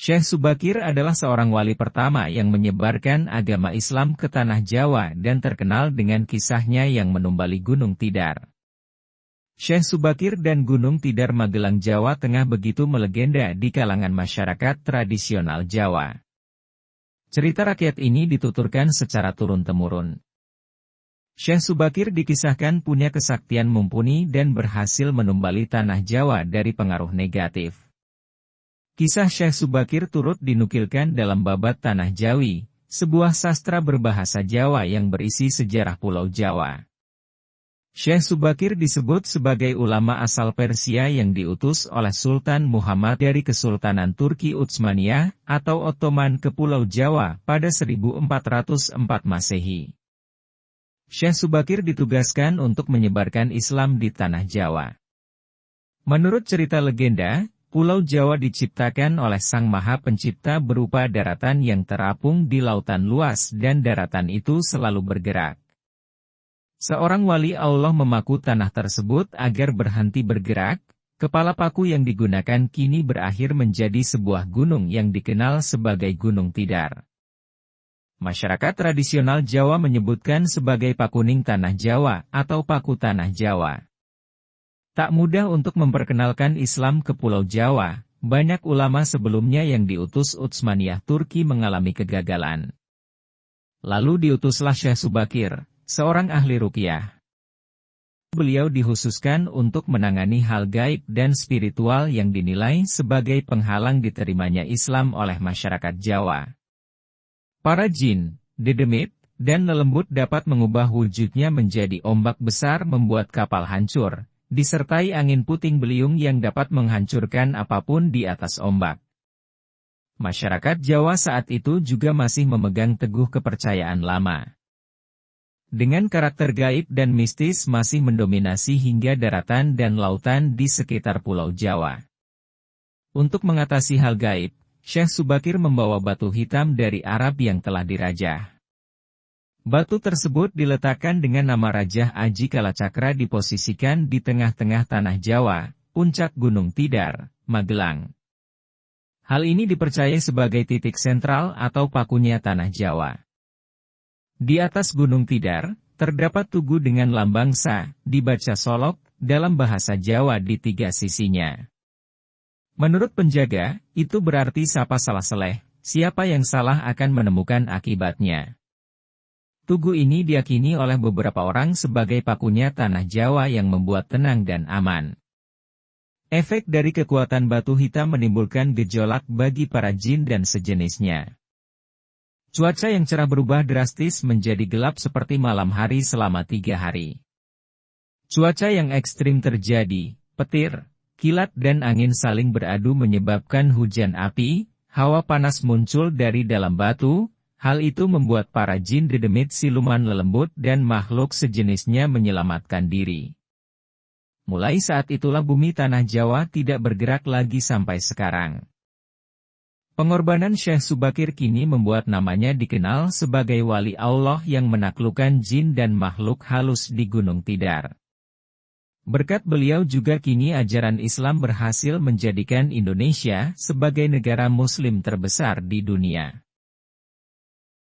Syekh Subakir adalah seorang wali pertama yang menyebarkan agama Islam ke tanah Jawa dan terkenal dengan kisahnya yang menumbali Gunung Tidar. Syekh Subakir dan Gunung Tidar Magelang Jawa Tengah begitu melegenda di kalangan masyarakat tradisional Jawa. Cerita rakyat ini dituturkan secara turun-temurun. Syekh Subakir dikisahkan punya kesaktian mumpuni dan berhasil menumbali tanah Jawa dari pengaruh negatif. Kisah Syekh Subakir turut dinukilkan dalam Babat Tanah Jawi, sebuah sastra berbahasa Jawa yang berisi sejarah Pulau Jawa. Syekh Subakir disebut sebagai ulama asal Persia yang diutus oleh Sultan Muhammad dari Kesultanan Turki Utsmaniyah atau Ottoman ke Pulau Jawa pada 1404 Masehi. Syekh Subakir ditugaskan untuk menyebarkan Islam di tanah Jawa. Menurut cerita legenda, Pulau Jawa diciptakan oleh Sang Maha Pencipta berupa daratan yang terapung di lautan luas dan daratan itu selalu bergerak. Seorang wali Allah memaku tanah tersebut agar berhenti bergerak. Kepala paku yang digunakan kini berakhir menjadi sebuah gunung yang dikenal sebagai Gunung Tidar. Masyarakat tradisional Jawa menyebutkan sebagai pakuning tanah Jawa atau paku tanah Jawa. Tak mudah untuk memperkenalkan Islam ke Pulau Jawa, banyak ulama sebelumnya yang diutus Utsmaniyah Turki mengalami kegagalan. Lalu diutuslah Syekh Subakir, seorang ahli ruqyah. Beliau dikhususkan untuk menangani hal gaib dan spiritual yang dinilai sebagai penghalang diterimanya Islam oleh masyarakat Jawa. Para jin, dedemit, dan lelembut dapat mengubah wujudnya menjadi ombak besar membuat kapal hancur, disertai angin puting beliung yang dapat menghancurkan apapun di atas ombak. Masyarakat Jawa saat itu juga masih memegang teguh kepercayaan lama. Dengan karakter gaib dan mistis masih mendominasi hingga daratan dan lautan di sekitar Pulau Jawa. Untuk mengatasi hal gaib, Syekh Subakir membawa batu hitam dari Arab yang telah dirajah. Batu tersebut diletakkan dengan nama Rajah Aji Kalacakra diposisikan di tengah-tengah tanah Jawa, puncak Gunung Tidar, Magelang. Hal ini dipercaya sebagai titik sentral atau pakunya tanah Jawa. Di atas Gunung Tidar, terdapat tugu dengan lambang Sa, dibaca solok, dalam bahasa Jawa di 3 sisinya. Menurut penjaga, itu berarti sapa salah seleh, siapa yang salah akan menemukan akibatnya. Tugu ini diyakini oleh beberapa orang sebagai pakunya tanah Jawa yang membuat tenang dan aman. Efek dari kekuatan batu hitam menimbulkan gejolak bagi para jin dan sejenisnya. Cuaca yang cerah berubah drastis menjadi gelap seperti malam hari selama 3 hari. Cuaca yang ekstrim terjadi, petir, kilat dan angin saling beradu menyebabkan hujan api, hawa panas muncul dari dalam batu. Hal itu membuat para jin dedemit siluman lelembut dan makhluk sejenisnya menyelamatkan diri. Mulai saat itulah bumi tanah Jawa tidak bergerak lagi sampai sekarang. Pengorbanan Syekh Subakir kini membuat namanya dikenal sebagai wali Allah yang menaklukkan jin dan makhluk halus di Gunung Tidar. Berkat beliau juga kini ajaran Islam berhasil menjadikan Indonesia sebagai negara Muslim terbesar di dunia.